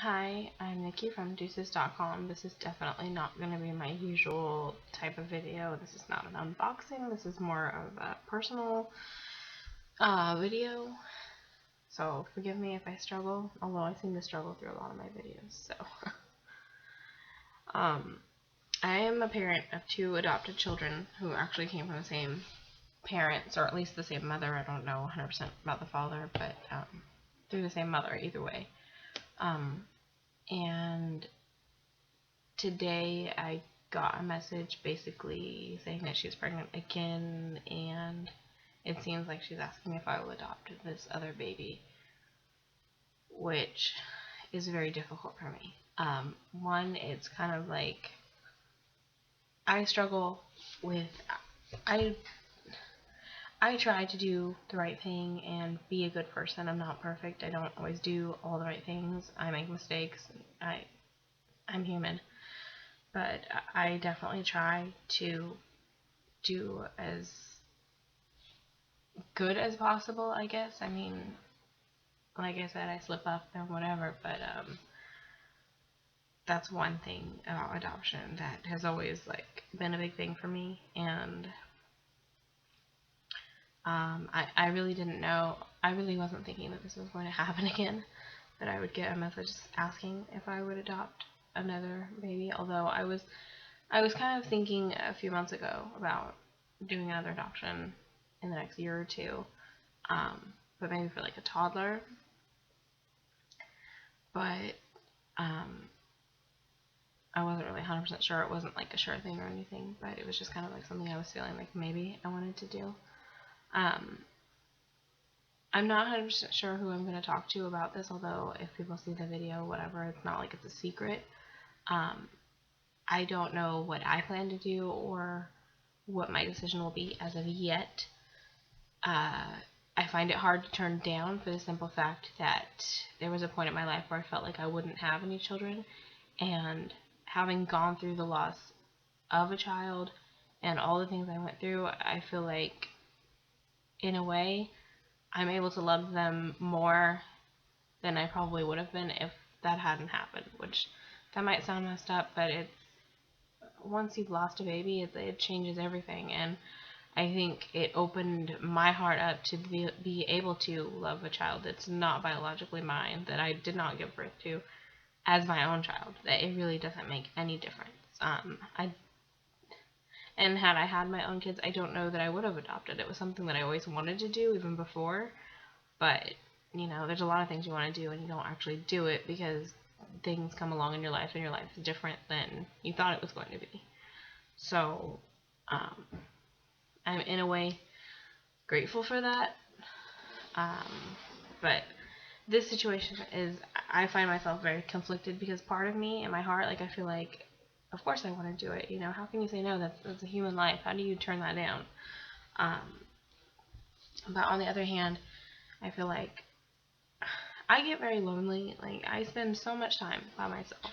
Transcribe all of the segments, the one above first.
Hi, I'm Nikki from Deuces.com. This is definitely not going to be my usual type of video. This is not an unboxing. This is more of a personal video. So forgive me if I struggle, although I seem to struggle through a lot of my videos. So, um, I am a parent of two adopted children who actually came from the same parents, or at least the same mother. I don't know 100% about the father, but through the same mother either way. And today I got a message basically saying that she's pregnant again, and it seems like she's asking if I will adopt this other baby, which is very difficult for me. One, it's kind of like I struggle with I I try to do the right thing and be a good person. I'm not perfect. I don't always do all the right things. I make mistakes. I'm human. But I definitely try to do as good as possible, I guess. I mean, like I said, I slip up and whatever, but that's one thing about adoption that has always like been a big thing for me, and I really didn't know. I really wasn't thinking that this was going to happen again. That I would get a message asking if I would adopt another baby. Although I was kind of thinking a few months ago about doing another adoption in the next year or two, but maybe for like a toddler. But um, I wasn't really 100% sure. It wasn't like a sure thing or anything, but it was just kind of like something I was feeling like maybe I wanted to do. Um, I'm not 100% sure who I'm going to talk to about this, although if people see the video, whatever, it's not like it's a secret. Um, I don't know what I plan to do or what my decision will be as of yet. Uh, I find it hard to turn down for the simple fact that there was a point in my life where I felt like I wouldn't have any children, and having gone through the loss of a child and all the things I went through, I feel like, in a way, I'm able to love them more than I probably would have been if that hadn't happened. Which, that might sound messed up, but it's once you've lost a baby, it changes everything. And I think it opened my heart up to be able to love a child that's not biologically mine, that I did not give birth to, as my own child. That it really doesn't make any difference. And had I had my own kids, I don't know that I would have adopted. It was something that I always wanted to do even before, but there's a lot of things you want to do and you don't actually do it because things come along in your life and your life is different than you thought it was going to be. So, um, I'm in a way grateful for that. Um, but this situation is, I find myself very conflicted because part of me in my heart, like, I feel like, of course I want to do it. How can you say no? That's a human life. How do you turn that down? Um, but on the other hand, I feel like I get very lonely. Like, I spend so much time by myself.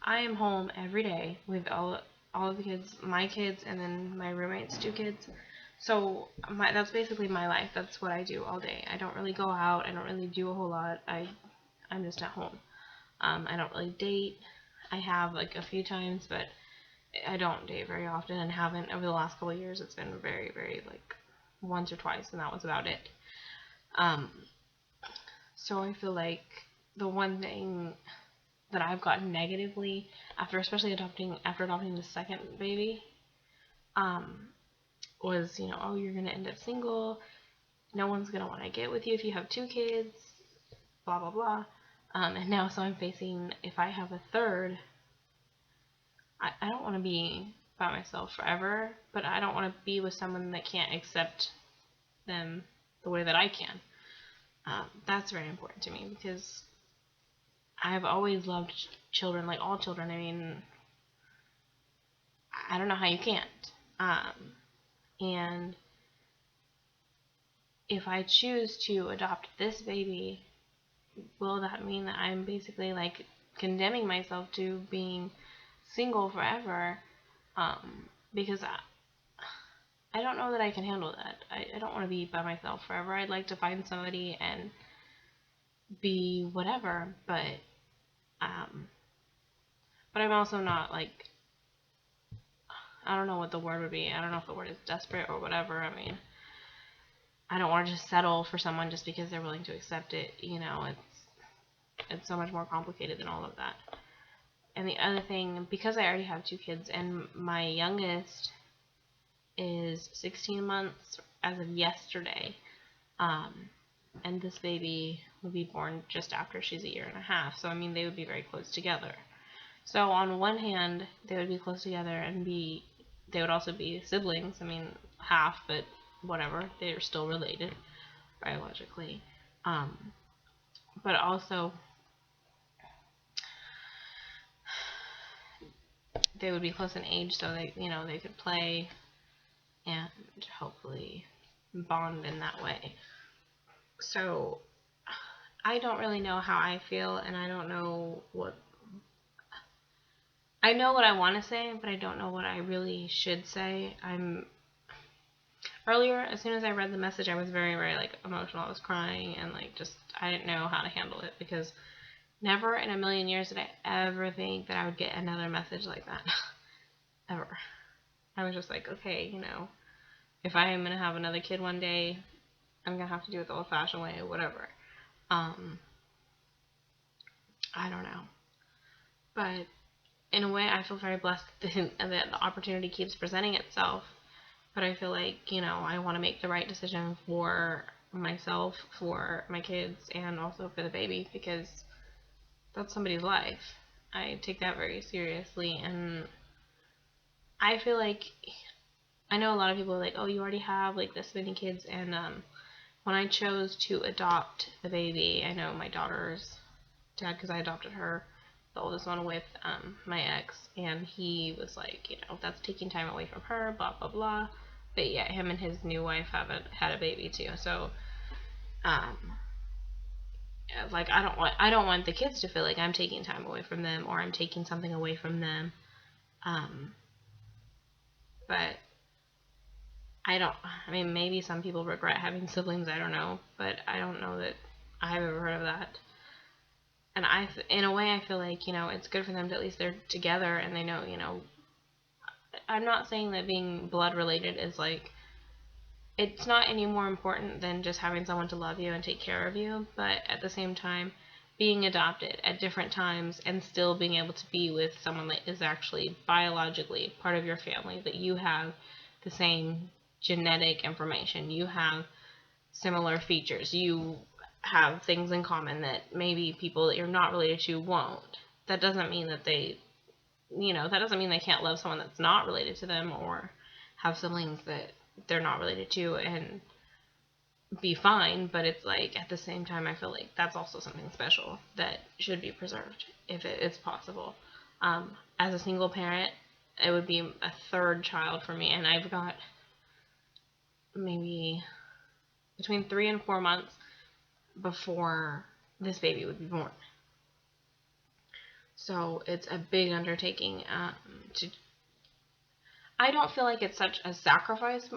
I am home every day with all of the kids, my kids, and then my roommate's two kids. So that's basically my life. That's what I do all day. I don't really go out. I don't really do a whole lot. I'm just at home. I don't really date. I have like a few times, but I don't date very often and haven't over the last couple of years. It's been very, very like once or twice, and that was about it. Um, so I feel like the one thing that I've gotten negatively especially after adopting the second baby, um, was oh, you're gonna end up single. No one's gonna want to get with you if you have two kids. Blah blah blah. And now so I'm facing, if I have a third, I don't want to be by myself forever, but I don't want to be with someone that can't accept them the way that I can. That's very important to me because I've always loved children, like all children. I mean, I don't know how you can't. And if I choose to adopt this baby, will that mean that I'm basically like condemning myself to being single forever? Because I don't know that I can handle that. I don't want to be by myself forever. I'd like to find somebody and be whatever, but But I'm also not like, I don't know what the word would be. I don't know if the word is desperate or whatever. I mean, I don't want to just settle for someone just because they're willing to accept it. You know, it's so much more complicated than all of that. And the other thing, because I already have 2 kids, and my youngest is 16 months as of yesterday, and this baby will be born just after she's 1.5 years. So, I mean, they would be very close together. So, on one hand, they would be close together and they would also be siblings. I mean, half, but whatever. They're still related biologically. But also, they would be close in age, so they could play and hopefully bond in that way. So I don't really know how I feel, and I don't know I know what I want to say, but I don't know what I really should say. Earlier, as soon as I read the message, I was very, very like emotional. I was crying and like just I didn't know how to handle it, because never in a million years did I ever think that I would get another message like that. Ever. I was just like, okay, if I am going to have another kid one day, I'm going to have to do it the old-fashioned way or whatever. I don't know. But in a way, I feel very blessed that the opportunity keeps presenting itself. But I feel like, I want to make the right decision for myself, for my kids, and also for the baby, because that's somebody's life. I take that very seriously, and I feel like, I know a lot of people are like, oh, you already have like this many kids, and when I chose to adopt the baby, I know my daughter's dad, because I adopted her, the oldest one, with my ex, and he was like, that's taking time away from her, blah blah blah. But yeah, him and his new wife haven't had a baby too, so like I don't want the kids to feel like I'm taking time away from them or I'm taking something away from them. But I mean, maybe some people regret having siblings, I don't know, but I don't know that I've ever heard of that. And in a way, I feel like, it's good for them to at least they're together and they know, I'm not saying that being blood related is like, it's not any more important than just having someone to love you and take care of you, but at the same time, being adopted at different times and still being able to be with someone that is actually biologically part of your family, that you have the same genetic information, you have similar features, you have things in common that maybe people that you're not related to won't. That doesn't mean that they can't love someone that's not related to them or have siblings that they're not related to and be fine, but it's like at the same time I feel like that's also something special that should be preserved if it's possible. As a single parent, it would be a 3rd child for me, and I've got maybe between 3 and 4 months before this baby would be born. So it's a big undertaking. I don't feel like it's such a sacrifice,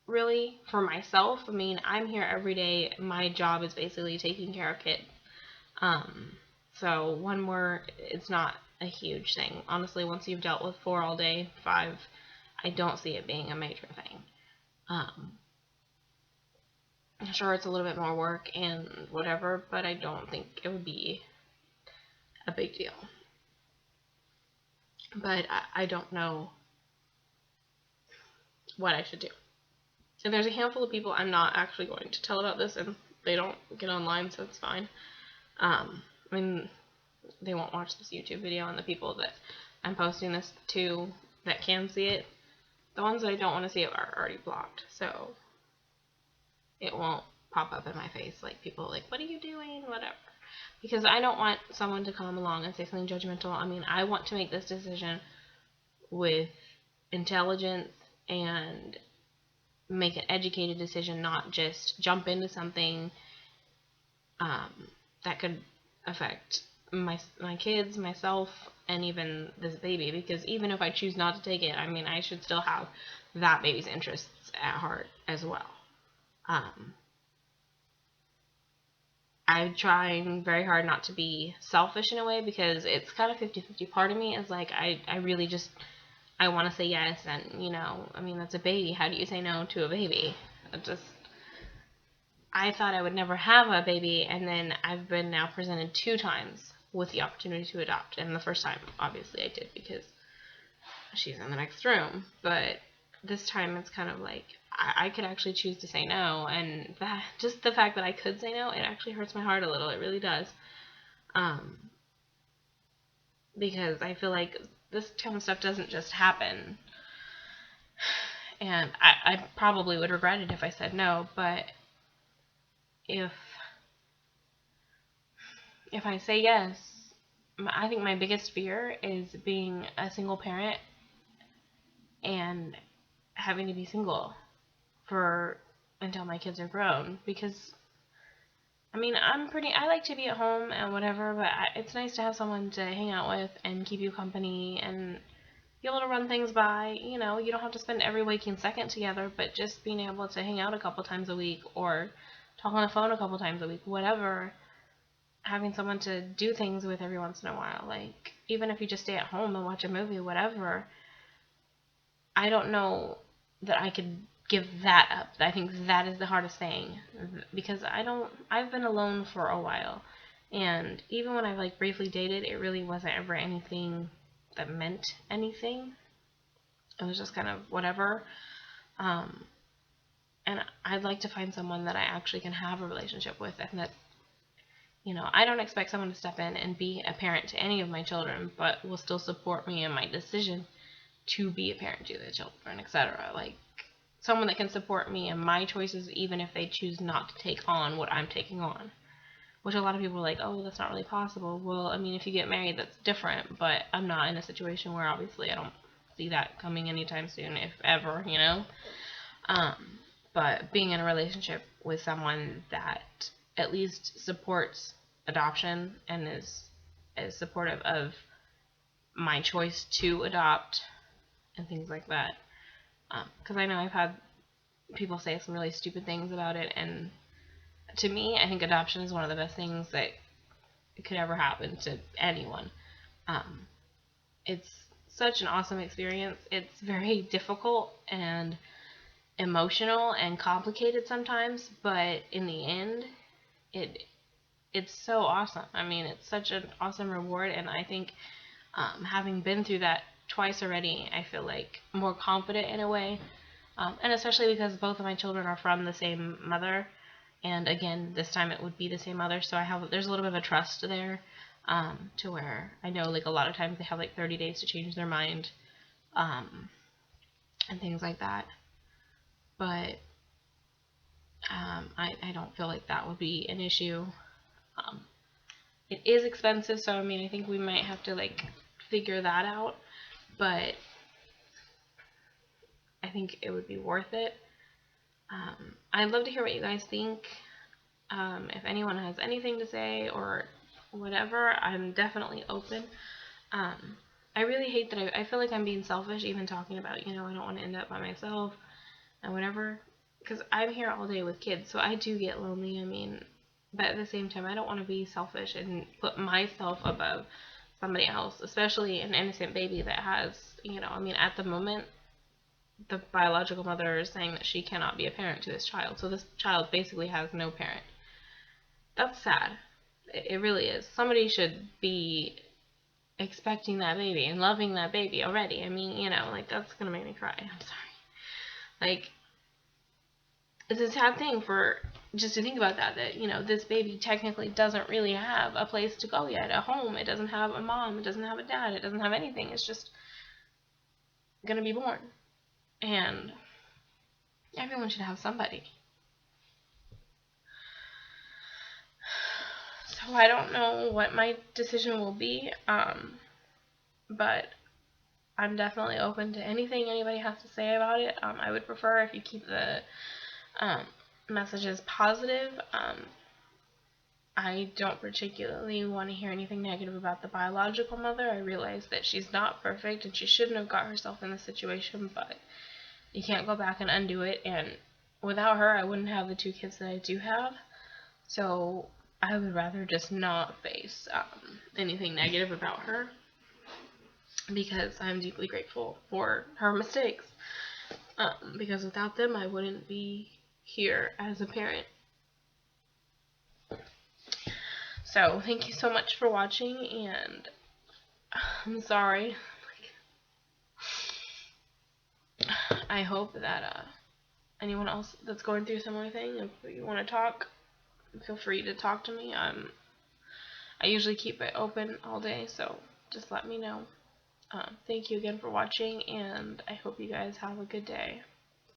really, for myself. I mean, I'm here every day. My job is basically taking care of kids. So one more, it's not a huge thing. Honestly, once you've dealt with 4 all day, 5, I don't see it being a major thing. Sure, it's a little bit more work and whatever, but I don't think it would be a big deal. But I don't know what I should do. And there's a handful of people I'm not actually going to tell about this, and they don't get online, so it's fine. I mean, they won't watch this YouTube video, and the people that I'm posting this to that can see it, the ones that I don't want to see it are already blocked, so it won't pop up in my face like people like, what are you doing, whatever. Because I don't want someone to come along and say something judgmental. I mean, I want to make this decision with intelligence and make an educated decision, not just jump into something that could affect my kids, myself, and even this baby. Because even if I choose not to take it, I mean, I should still have that baby's interests at heart as well. I'm trying very hard not to be selfish in a way, because it's kind of 50-50. Part of me is like, I really just, I want to say yes, and, you know, I mean, that's a baby. How do you say no to a baby? I thought I would never have a baby, and then I've been now presented 2 times with the opportunity to adopt. And the first time, obviously, I did because she's in the next room. But this time, it's kind of like I could actually choose to say no, and that, just the fact that I could say no, it actually hurts my heart a little. It really does, because I feel like this kind of stuff doesn't just happen. And I probably would regret it if I said no, but if I say yes, I think my biggest fear is being a single parent and having to be single for until my kids are grown, because I mean, I like to be at home and whatever, but it's nice to have someone to hang out with and keep you company and be able to run things by. You know, you don't have to spend every waking second together, but just being able to hang out a couple times a week or talk on the phone a couple times a week, whatever. Having someone to do things with every once in a while, like even if you just stay at home and watch a movie, whatever. I don't know that I could give that up. I think that is the hardest thing, because I've been alone for a while, and even when I've like briefly dated, it really wasn't ever anything that meant anything. It was just kind of whatever. And I'd like to find someone that I actually can have a relationship with, and that, you know, I don't expect someone to step in and be a parent to any of my children, but will still support me in my decision to be a parent to the children, etc. Like, someone that can support me in my choices, even if they choose not to take on what I'm taking on. Which a lot of people are like, oh, that's not really possible. Well, I mean, if you get married, that's different, but I'm not in a situation where obviously I don't see that coming anytime soon, if ever, you know? But being in a relationship with someone that at least supports adoption and is supportive of my choice to adopt and things like that. Because I know I've had people say some really stupid things about it, and to me, I think adoption is one of the best things that could ever happen to anyone. It's such an awesome experience. It's very difficult and emotional and complicated sometimes, but in the end, it's so awesome. I mean, it's such an awesome reward, and I think having been through that twice already, I feel like more confident in a way, and especially because both of my children are from the same mother, and again, this time it would be the same mother, so there's a little bit of a trust there, to where I know, like, a lot of times they have like 30 days to change their mind, and things like that, but I don't feel like that would be an issue. It is expensive, so I mean, I think we might have to like figure that out, but I think it would be worth it. I'd love to hear what you guys think. If anyone has anything to say or whatever, I'm definitely open. I really hate that I feel like I'm being selfish even talking about, you know, I don't want to end up by myself and whatever, because I'm here all day with kids, so I do get lonely. I mean, but at the same time, I don't want to be selfish and put myself above somebody else, especially an innocent baby that has, you know, I mean, at the moment, the biological mother is saying that she cannot be a parent to this child, so this child basically has no parent. That's sad. It really is. Somebody should be expecting that baby and loving that baby already. I mean, you know, like, that's gonna make me cry. I'm sorry. Like, it's a sad thing for just to think about that, you know, this baby technically doesn't really have a place to go yet, a home. It doesn't have a mom. It doesn't have a dad. It doesn't have anything. It's just gonna be born. And everyone should have somebody. So I don't know what my decision will be, but I'm definitely open to anything anybody has to say about it. I would prefer if you keep the messages positive. I don't particularly want to hear anything negative about the biological mother. I realize that she's not perfect and she shouldn't have got herself in this situation, but you can't go back and undo it, and without her, I wouldn't have the 2 kids that I do have. So I would rather just not face anything negative about her, because I'm deeply grateful for her mistakes. Because without them, I wouldn't be here as a parent. So, thank you so much for watching, and I'm sorry. I hope that anyone else that's going through a similar thing, if you want to talk, feel free to talk to me. I usually keep it open all day, so just let me know. Thank you again for watching, and I hope you guys have a good day.